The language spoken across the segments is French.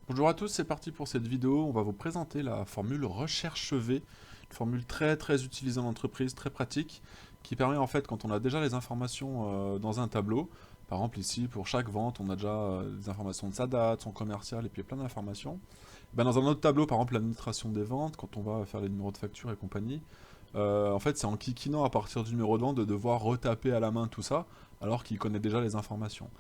Bonjour à tous, c'est parti pour cette vidéo. On va vous présenter la formule recherche V, une formule très utilisée en entreprise, très pratique, qui permet en fait, quand on a déjà les informations dans un tableau, par exemple ici, pour chaque vente, on a déjà des informations de sa date, son commercial, et puis plein d'informations. Ben, dans un autre tableau, par exemple l'administration des ventes, quand on va faire les numéros de facture et compagnie, en fait c'est en cliquant à partir du numéro de vente de devoir retaper à la main tout ça, alors qu'il connaît déjà les informations.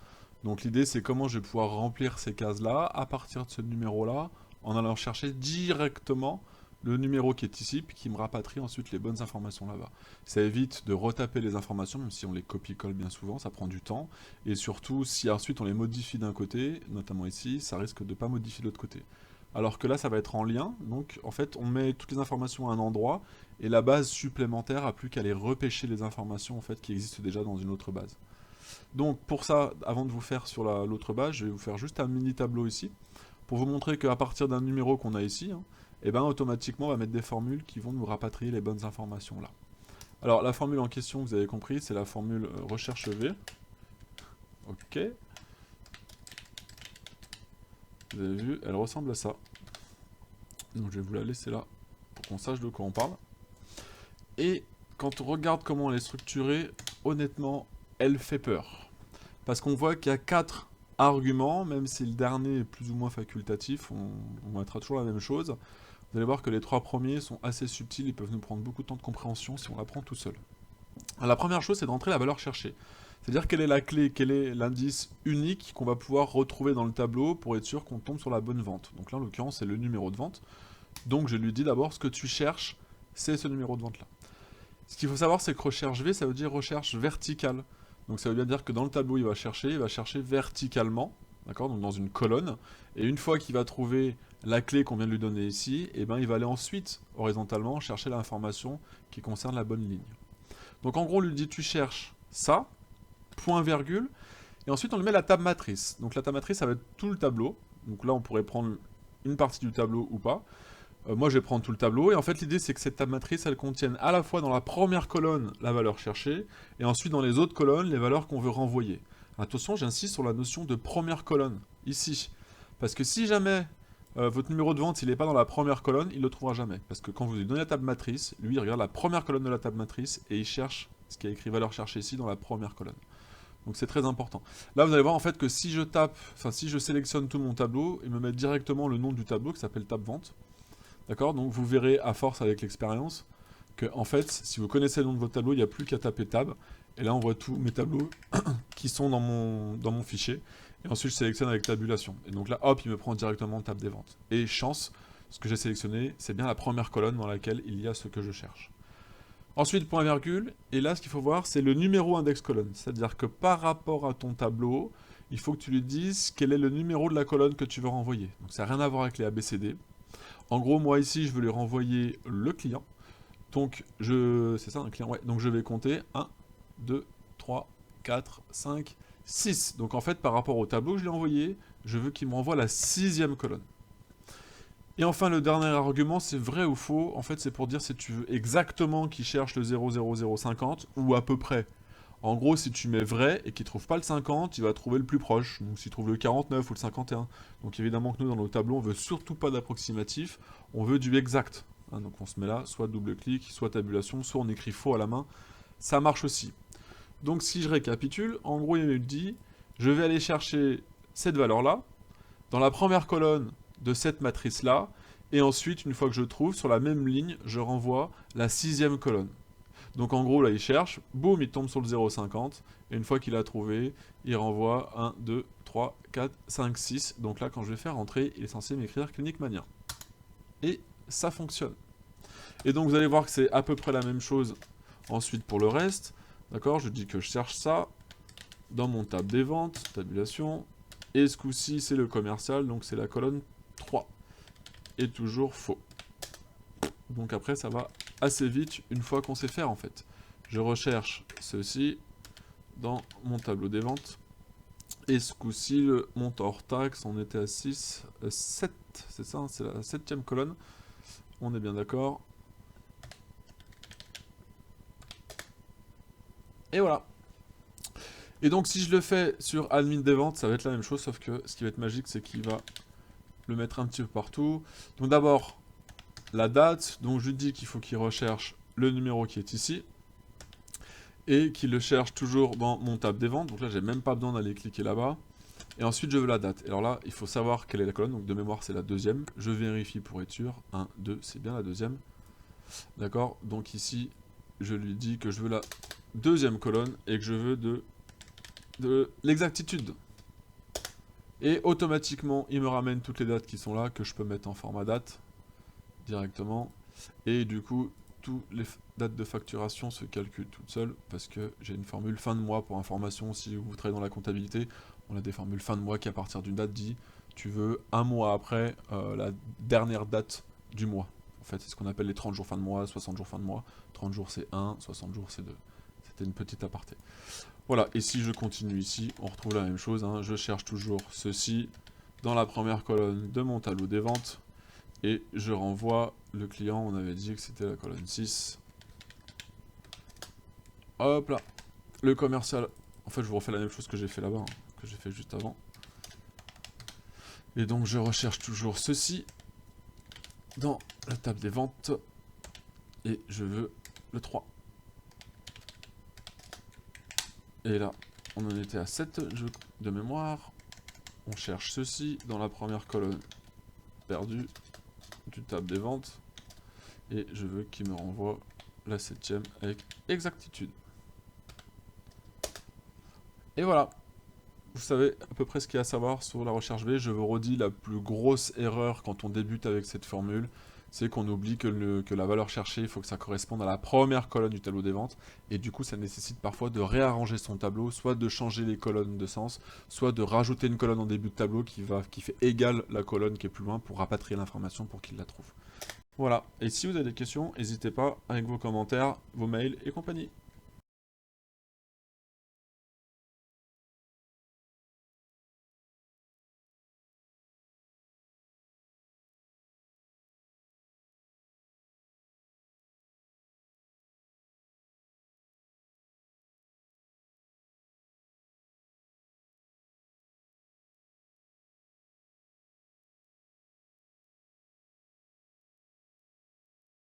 Donc l'idée c'est comment je vais pouvoir remplir ces cases-là à partir de ce numéro-là, en allant chercher directement le numéro qui est ici, puis qui me rapatrie ensuite les bonnes informations là-bas. Ça évite de retaper les informations, même si on les copie-colle bien souvent, ça prend du temps. Et surtout, si ensuite on les modifie d'un côté, notamment ici, ça risque de ne pas modifier de l'autre côté. Alors que là, ça va être en lien, donc en fait, on met toutes les informations à un endroit, et la base supplémentaire a plus qu'à aller repêcher les informations en fait, qui existent déjà dans une autre base. Donc pour ça, avant de vous faire sur l'autre base, je vais vous faire juste un mini tableau ici, pour vous montrer qu'à partir d'un numéro qu'on a ici, et ben automatiquement on va mettre des formules qui vont nous rapatrier les bonnes informations là. Alors la formule en question, vous avez compris, c'est la formule recherche V. Ok. Vous avez vu, elle ressemble à ça. Donc je vais vous la laisser là, pour qu'on sache de quoi on parle. Et quand on regarde comment elle est structurée, honnêtement, elle fait peur. Parce qu'on voit qu'il y a 4 arguments, même si le dernier est plus ou moins facultatif, on mettra toujours la même chose. Vous allez voir que les 3 premiers sont assez subtils, ils peuvent nous prendre beaucoup de temps de compréhension si on l'apprend tout seul. Alors, la première chose, c'est de rentrer la valeur cherchée. C'est-à-dire quelle est la clé, quel est l'indice unique qu'on va pouvoir retrouver dans le tableau pour être sûr qu'on tombe sur la bonne vente. Donc là, en l'occurrence, c'est le numéro de vente. Donc je lui dis d'abord, ce que tu cherches, c'est ce numéro de vente-là. Ce qu'il faut savoir, c'est que recherche V, ça veut dire recherche verticale. Donc ça veut bien dire que dans le tableau, il va chercher verticalement, d'accord, donc dans une colonne. Et une fois qu'il va trouver la clé qu'on vient de lui donner ici, et ben il va aller ensuite, horizontalement, chercher l'information qui concerne la bonne ligne. Donc en gros, on lui dit, tu cherches ça, point virgule, et ensuite on lui met la table matrice. Donc la table matrice, ça va être tout le tableau. Donc là, on pourrait prendre une partie du tableau ou pas. Moi, je vais prendre tout le tableau. Et en fait, l'idée, c'est que cette table matrice, elle contienne à la fois dans la première colonne la valeur cherchée, et ensuite dans les autres colonnes, les valeurs qu'on veut renvoyer. Attention, j'insiste sur la notion de première colonne, ici. Parce que si jamais votre numéro de vente, il n'est pas dans la première colonne, il ne le trouvera jamais. Parce que quand vous lui donnez la table matrice, lui, il regarde la première colonne de la table matrice, et il cherche ce qui a écrit valeur cherchée ici dans la première colonne. Donc c'est très important. Là, vous allez voir en fait que si je tape, enfin si je sélectionne tout mon tableau, il me met directement le nom du tableau qui s'appelle table vente. D'accord. Donc vous verrez à force avec l'expérience que en fait, si vous connaissez le nom de votre tableau, il n'y a plus qu'à taper tab. Et là, on voit tous mes tableaux qui sont dans mon fichier. Et ensuite, je sélectionne avec tabulation. Et donc là, hop, il me prend directement table des ventes. Et chance, ce que j'ai sélectionné, c'est bien la première colonne dans laquelle il y a ce que je cherche. Ensuite, point virgule. Et là, ce qu'il faut voir, c'est le numéro index colonne. C'est-à-dire que par rapport à ton tableau, il faut que tu lui dises quel est le numéro de la colonne que tu veux renvoyer. Donc ça n'a rien à voir avec les ABCD. En gros, moi ici, je veux lui renvoyer le client. Donc, c'est ça un client, ouais. Donc je vais compter 1, 2, 3, 4, 5, 6. Donc en fait, par rapport au tableau que je lui ai envoyé, je veux qu'il me renvoie la 6e colonne. Et enfin, le dernier argument, c'est vrai ou faux. En fait, c'est pour dire si tu veux exactement qu'il cherche le 00050 ou à peu près. En gros, si tu mets vrai et qu'il ne trouve pas le 50, il va trouver le plus proche. Donc s'il trouve le 49 ou le 51. Donc évidemment que nous, dans nos tableaux, on veut surtout pas d'approximatif, on veut du exact. Hein, donc on se met là, soit double-clic, soit tabulation, soit on écrit faux à la main. Ça marche aussi. Donc si je récapitule, en gros, il me dit, je vais aller chercher cette valeur-là, dans la première colonne de cette matrice-là, et ensuite, une fois que je trouve, sur la même ligne, je renvoie la 6e colonne. Donc en gros, là, il cherche, boum, il tombe sur le 0,50, et une fois qu'il a trouvé, il renvoie 1, 2, 3, 4, 5, 6. Donc là, quand je vais faire entrer, il est censé m'écrire Clinique Mania. Et ça fonctionne. Et donc vous allez voir que c'est à peu près la même chose ensuite pour le reste. D'accord, je dis que je cherche ça dans mon table des ventes, tabulation, et ce coup-ci, c'est le commercial, donc c'est la colonne 3. Et toujours faux. Donc après, ça va assez vite une fois qu'on sait faire en fait. Je recherche ceci dans mon tableau des ventes. Et ce coup-ci, le montant hors taxe, on était à 6, 7, c'est ça, c'est la 7e colonne. On est bien d'accord. Et voilà. Et donc si je le fais sur admin des ventes, ça va être la même chose, sauf que ce qui va être magique, c'est qu'il va le mettre un petit peu partout. Donc d'abord, la date. Donc je lui dis qu'il faut qu'il recherche le numéro qui est ici. Et qu'il le cherche toujours dans mon table des ventes. Donc là, j'ai même pas besoin d'aller cliquer là-bas. Et ensuite, je veux la date. Et alors là, il faut savoir quelle est la colonne. Donc de mémoire, c'est la deuxième. Je vérifie pour être sûr. 1, 2, c'est bien la deuxième. D'accord. Donc ici, je lui dis que je veux la deuxième colonne et que je veux de l'exactitude. Et automatiquement, il me ramène toutes les dates qui sont là, que je peux mettre en format date directement. Et du coup, toutes les dates de facturation se calculent toutes seules parce que j'ai une formule fin de mois pour information. Si vous travaillez dans la comptabilité, on a des formules fin de mois qui, à partir d'une date, dit tu veux un mois après la dernière date du mois. En fait, c'est ce qu'on appelle les 30 jours fin de mois, 60 jours fin de mois. 30 jours c'est 1, 60 jours c'est 2. C'était une petite aparté. Voilà, et si je continue ici, on retrouve la même chose. Hein. Je cherche toujours ceci dans la première colonne de mon tableau des ventes. Et je renvoie le client, on avait dit que c'était la colonne 6. Hop là. Le commercial. En fait, je vous refais la même chose que j'ai fait là-bas, hein, que j'ai fait juste avant. Et donc, je recherche toujours ceci dans la table des ventes. Et je veux le 3. Et là, on en était à 7 de mémoire. On cherche ceci dans la première colonne perdue du table des ventes. Et je veux qu'il me renvoie la 7ème avec exactitude. Et voilà. Vous savez à peu près ce qu'il y a à savoir sur la recherche V. Je vous redis, la plus grosse erreur quand on débute avec cette formule, c'est qu'on oublie que la valeur cherchée, il faut que ça corresponde à la première colonne du tableau des ventes. Et du coup, ça nécessite parfois de réarranger son tableau, soit de changer les colonnes de sens, soit de rajouter une colonne en début de tableau qui fait égale la colonne qui est plus loin pour rapatrier l'information pour qu'il la trouve. Voilà. Et si vous avez des questions, n'hésitez pas avec vos commentaires, vos mails et compagnie.